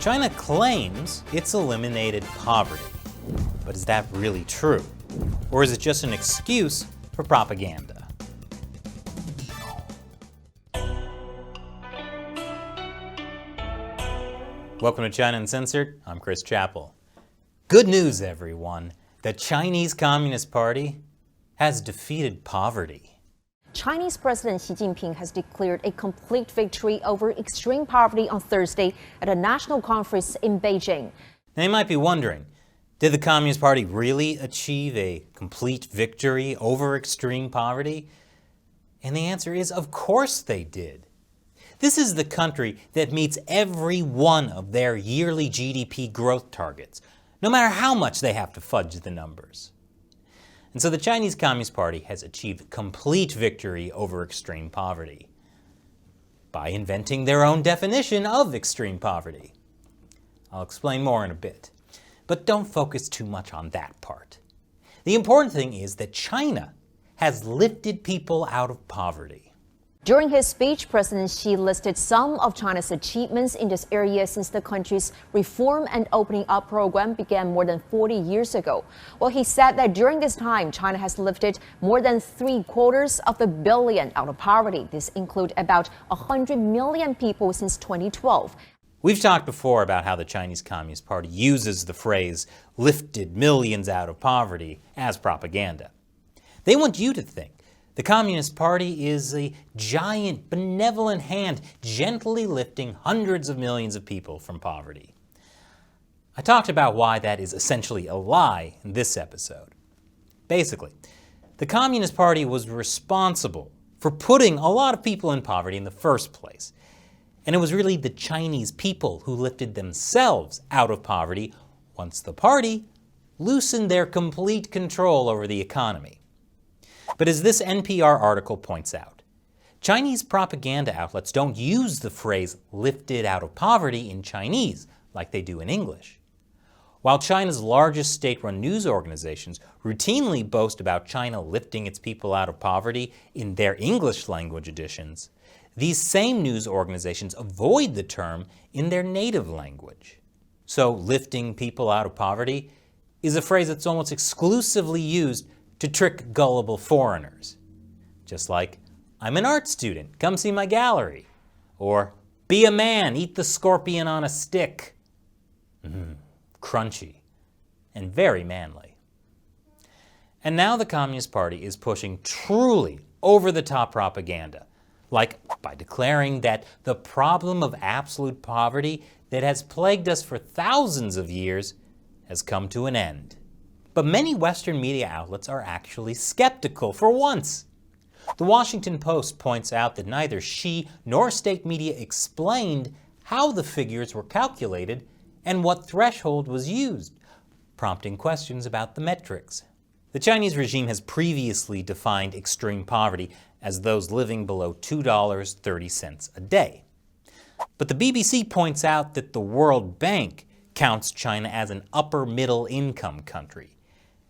China claims it's eliminated poverty. But is that really true? Or is it just an excuse for propaganda? Welcome to China Uncensored. I'm Chris Chappell. Good news, everyone. The Chinese Communist Party has defeated poverty. Chinese President Xi Jinping has declared a complete victory over extreme poverty on Thursday at a national conference in Beijing. Now you might be wondering, did the Communist Party really achieve a complete victory over extreme poverty? And the answer is, of course they did. This is the country that meets every one of their yearly GDP growth targets, no matter how much they have to fudge the numbers. And so the Chinese Communist Party has achieved complete victory over extreme poverty by inventing their own definition of extreme poverty. I'll explain more in a bit, but don't focus too much on that part. The important thing is that China has lifted people out of poverty. During his speech, President Xi listed some of China's achievements in this area since the country's Reform and Opening Up program began more than 40 years ago. Well, he said that during this time, China has lifted more than 750 million out of poverty. This includes about 100 million people since 2012. We've talked before about how the Chinese Communist Party uses the phrase lifted millions out of poverty as propaganda. They want you to think the Communist Party is a giant, benevolent hand gently lifting hundreds of millions of people from poverty. I talked about why that is essentially a lie in this episode. Basically, the Communist Party was responsible for putting a lot of people in poverty in the first place. And it was really the Chinese people who lifted themselves out of poverty once the party loosened their complete control over the economy. But as this NPR article points out, Chinese propaganda outlets don't use the phrase lifted out of poverty in Chinese like they do in English. While China's largest state-run news organizations routinely boast about China lifting its people out of poverty in their English language editions, these same news organizations avoid the term in their native language. So lifting people out of poverty is a phrase that's almost exclusively used to trick gullible foreigners. Just like, I'm an art student, come see my gallery. Or, be a man, eat the scorpion on a stick. Crunchy and very manly. And now the Communist Party is pushing truly over-the-top propaganda, like by declaring that the problem of absolute poverty that has plagued us for thousands of years has come to an end. But many Western media outlets are actually skeptical for once. The Washington Post points out that neither Xi nor state media explained how the figures were calculated and what threshold was used, prompting questions about the metrics. The Chinese regime has previously defined extreme poverty as those living below $2.30 a day. But the BBC points out that the World Bank counts China as an upper middle income country.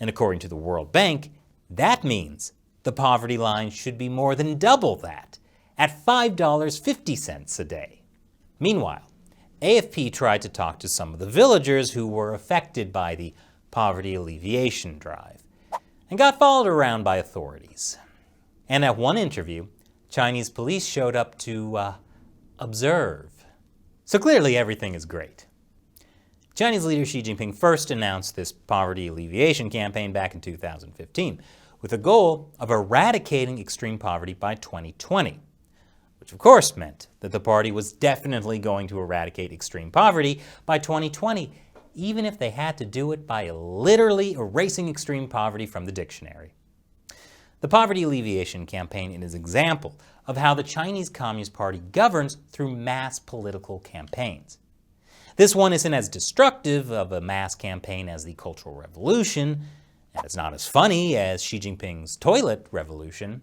And according to the World Bank, that means the poverty line should be more than double that, at $5.50 a day. Meanwhile, AFP tried to talk to some of the villagers who were affected by the poverty alleviation drive, and got followed around by authorities. And at one interview, Chinese police showed up to observe. So clearly everything is great. Chinese leader Xi Jinping first announced this poverty alleviation campaign back in 2015 with a goal of eradicating extreme poverty by 2020, which of course meant that the party was definitely going to eradicate extreme poverty by 2020, even if they had to do it by literally erasing extreme poverty from the dictionary. The poverty alleviation campaign is an example of how the Chinese Communist Party governs through mass political campaigns. This one isn't as destructive of a mass campaign as the Cultural Revolution, and it's not as funny as Xi Jinping's toilet revolution.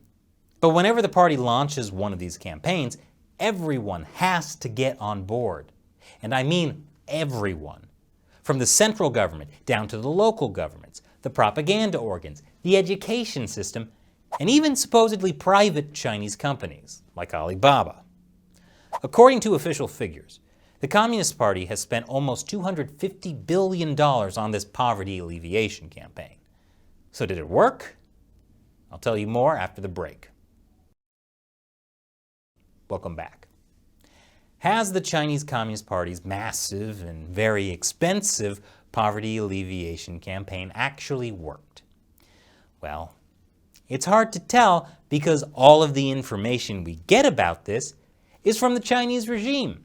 But whenever the party launches one of these campaigns, everyone has to get on board. And I mean everyone. From the central government down to the local governments, the propaganda organs, the education system, and even supposedly private Chinese companies like Alibaba. According to official figures, The Communist Party has spent almost $250 billion on this poverty alleviation campaign. So did it work? I'll tell you more after the break. Welcome back. Has the Chinese Communist Party's massive and very expensive poverty alleviation campaign actually worked? Well, it's hard to tell because all of the information we get about this is from the Chinese regime.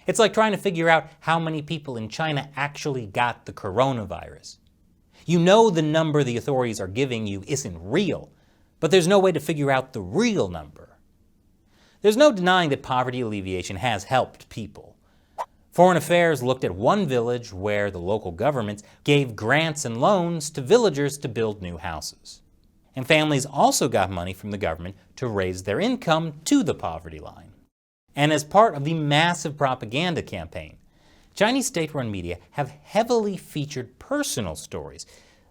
It's like trying to figure out how many people in China actually got the coronavirus. You know the number the authorities are giving you isn't real, but there's no way to figure out the real number. There's no denying that poverty alleviation has helped people. Foreign Affairs looked at one village where the local governments gave grants and loans to villagers to build new houses. And families also got money from the government to raise their income to the poverty line. And as part of the massive propaganda campaign, Chinese state-run media have heavily featured personal stories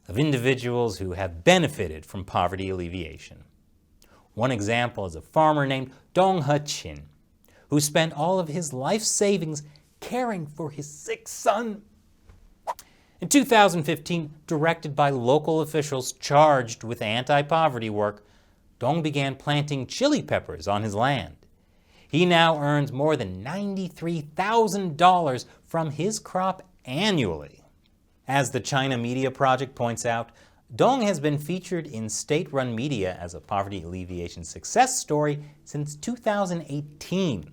of individuals who have benefited from poverty alleviation. One example is a farmer named Dong Chine, who spent all of his life savings caring for his sick son. In 2015, directed by local officials charged with anti-poverty work, Dong began planting chili peppers on his land. He now earns more than $93,000 from his crop annually. As the China Media Project points out, Dong has been featured in state-run media as a poverty alleviation success story since 2018.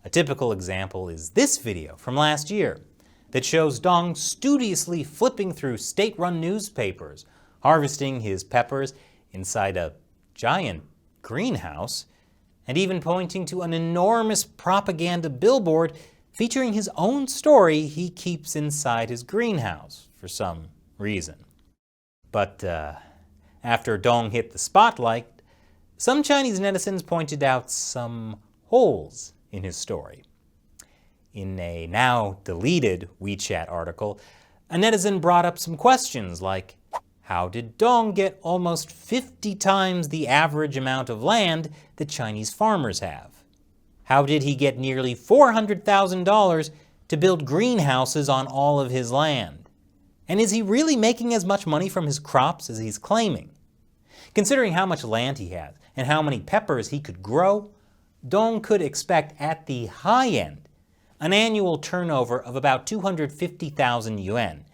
A typical example is this video from last year that shows Dong studiously flipping through state-run newspapers, harvesting his peppers inside a giant greenhouse, and even pointing to an enormous propaganda billboard featuring his own story he keeps inside his greenhouse for some reason. But after Dong hit the spotlight, some Chinese netizens pointed out some holes in his story. In a now deleted WeChat article, a netizen brought up some questions like, how did Dong get almost 50 times the average amount of land that Chinese farmers have? How did he get nearly $400,000 to build greenhouses on all of his land? And is he really making as much money from his crops as he's claiming? Considering how much land he has and how many peppers he could grow, Dong could expect at the high end an annual turnover of about 250,000 yuan.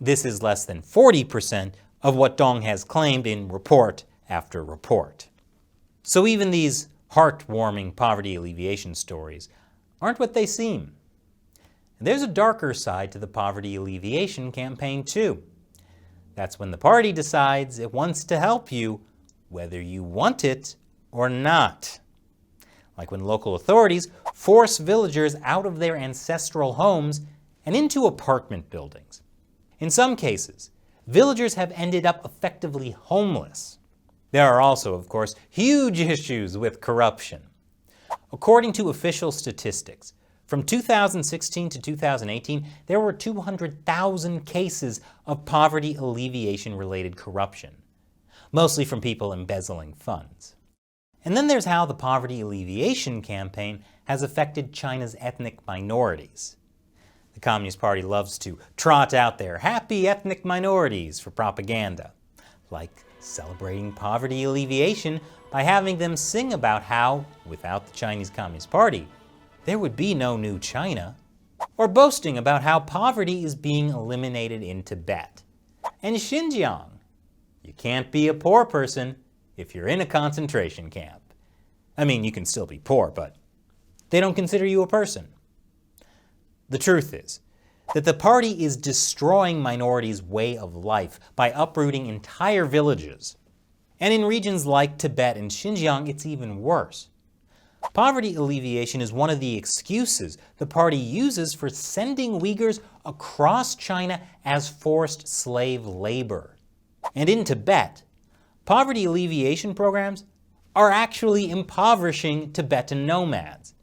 This is less than 40% of what Dong has claimed in report after report. So even these heartwarming poverty alleviation stories aren't what they seem. And there's a darker side to the poverty alleviation campaign too. That's when the party decides it wants to help you whether you want it or not. Like when local authorities force villagers out of their ancestral homes and into apartment buildings. In some cases, villagers have ended up effectively homeless. There are also, of course, huge issues with corruption. According to official statistics, from 2016 to 2018, there were 200,000 cases of poverty alleviation-related corruption, mostly from people embezzling funds. And then there's how the poverty alleviation campaign has affected China's ethnic minorities. The Communist Party loves to trot out their happy ethnic minorities for propaganda, like celebrating poverty alleviation by having them sing about how, without the Chinese Communist Party, there would be no new China, or boasting about how poverty is being eliminated in Tibet. And Xinjiang, you can't be a poor person if you're in a concentration camp. I mean, you can still be poor, but they don't consider you a person. The truth is that the party is destroying minorities' way of life by uprooting entire villages. And in regions like Tibet and Xinjiang, it's even worse. Poverty alleviation is one of the excuses the party uses for sending Uyghurs across China as forced slave labor. And in Tibet, poverty alleviation programs are actually impoverishing Tibetan nomads,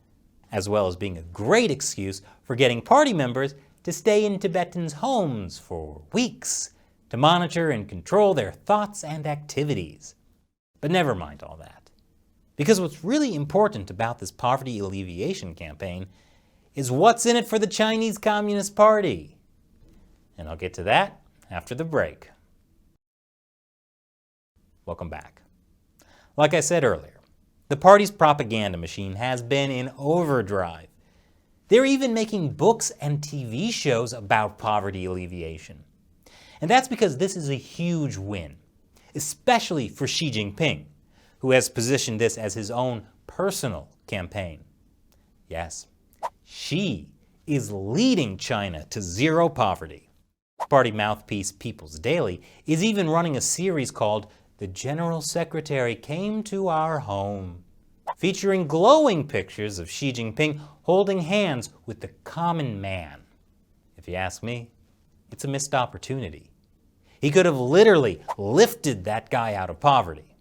as well as being a great excuse for getting party members to stay in Tibetans' homes for weeks to monitor and control their thoughts and activities. But never mind all that. Because what's really important about this poverty alleviation campaign is what's in it for the Chinese Communist Party. And I'll get to that after the break. Welcome back. Like I said earlier, the party's propaganda machine has been in overdrive. They're even making books and TV shows about poverty alleviation. And that's because this is a huge win, especially for Xi Jinping, who has positioned this as his own personal campaign. Yes, Xi is leading China to zero poverty. Party mouthpiece People's Daily is even running a series called The General Secretary Came to Our Home, featuring glowing pictures of Xi Jinping holding hands with the common man. If you ask me, it's a missed opportunity. He could have literally lifted that guy out of poverty.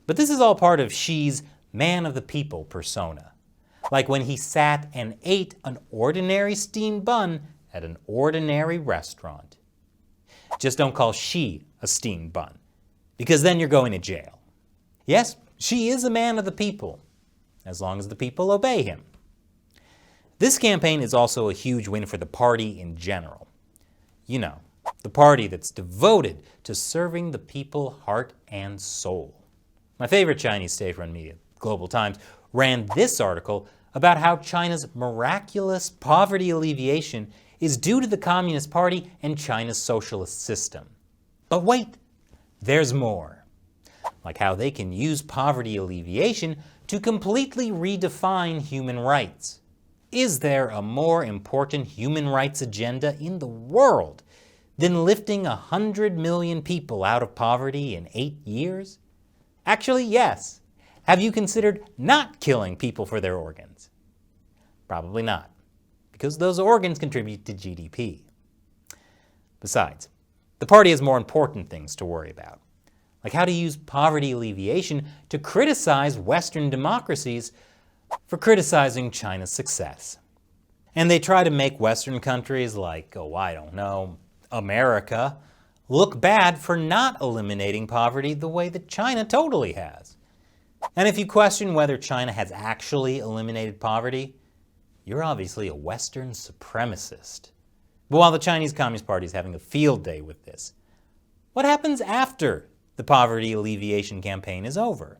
But this is all part of Xi's man of the people persona, like when he sat and ate an ordinary steamed bun at an ordinary restaurant. Just don't call Xi a steamed bun, because then you're going to jail. Yes, Xi is a man of the people, as long as the people obey him. This campaign is also a huge win for the party in general. You know, the party that's devoted to serving the people heart and soul. My favorite Chinese state-run media, Global Times, ran this article about how China's miraculous poverty alleviation is due to the Communist Party and China's socialist system. But wait, there's more. Like how they can use poverty alleviation to completely redefine human rights. Is there a more important human rights agenda in the world than lifting 100 million people out of poverty in 8 years? Actually, yes. Have you considered not killing people for their organs? Probably not, because those organs contribute to GDP. Besides, the party has more important things to worry about, like how to use poverty alleviation to criticize Western democracies for criticizing China's success. And they try to make Western countries like, America, look bad for not eliminating poverty the way that China totally has. And if you question whether China has actually eliminated poverty, you're obviously a Western supremacist. But while the Chinese Communist Party is having a field day with this, what happens after the poverty alleviation campaign is over?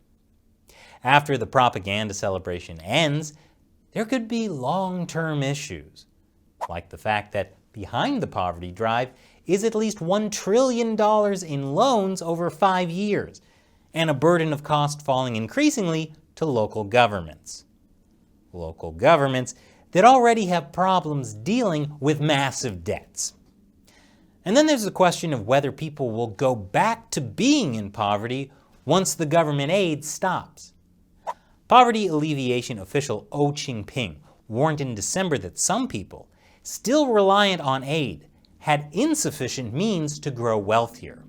After the propaganda celebration ends, there could be long-term issues, like the fact that behind the poverty drive is at least $1 trillion in loans over 5 years, and a burden of cost falling increasingly to local governments. Local governments that already have problems dealing with massive debts. And then there's the question of whether people will go back to being in poverty once the government aid stops. Poverty alleviation official Ou Qingping warned in December that some people, still reliant on aid, had insufficient means to grow wealthier.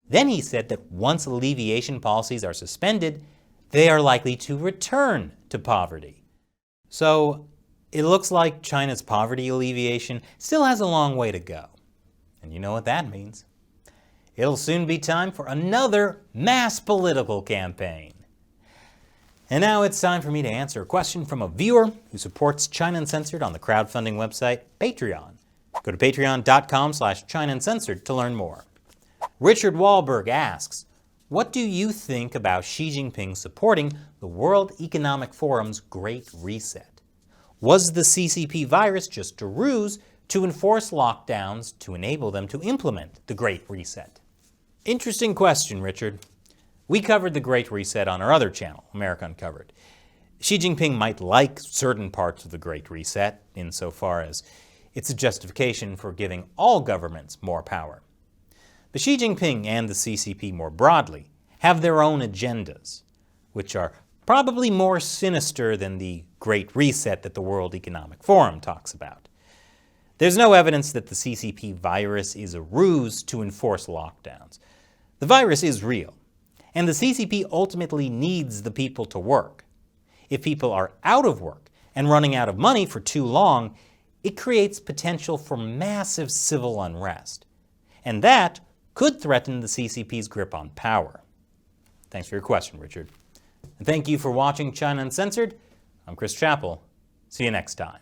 Then he said that once alleviation policies are suspended, they are likely to return to poverty. So it looks like China's poverty alleviation still has a long way to go. And you know what that means. It'll soon be time for another mass political campaign. And now it's time for me to answer a question from a viewer who supports China Uncensored on the crowdfunding website Patreon. Go to patreon.com/China Uncensored to learn more. Richard Wahlberg asks, what do you think about Xi Jinping supporting the World Economic Forum's Great Reset? Was the CCP virus just a ruse to enforce lockdowns to enable them to implement the Great Reset? Interesting question, Richard. We covered the Great Reset on our other channel, America Uncovered. Xi Jinping might like certain parts of the Great Reset, insofar as it's a justification for giving all governments more power. But Xi Jinping and the CCP more broadly have their own agendas, which are probably more sinister than the Great Reset that the World Economic Forum talks about. There's no evidence that the CCP virus is a ruse to enforce lockdowns. The virus is real, and the CCP ultimately needs the people to work. If people are out of work and running out of money for too long, it creates potential for massive civil unrest. And that could threaten the CCP's grip on power. Thanks for your question, Richard. And thank you for watching China Uncensored. I'm Chris Chappell. See you next time.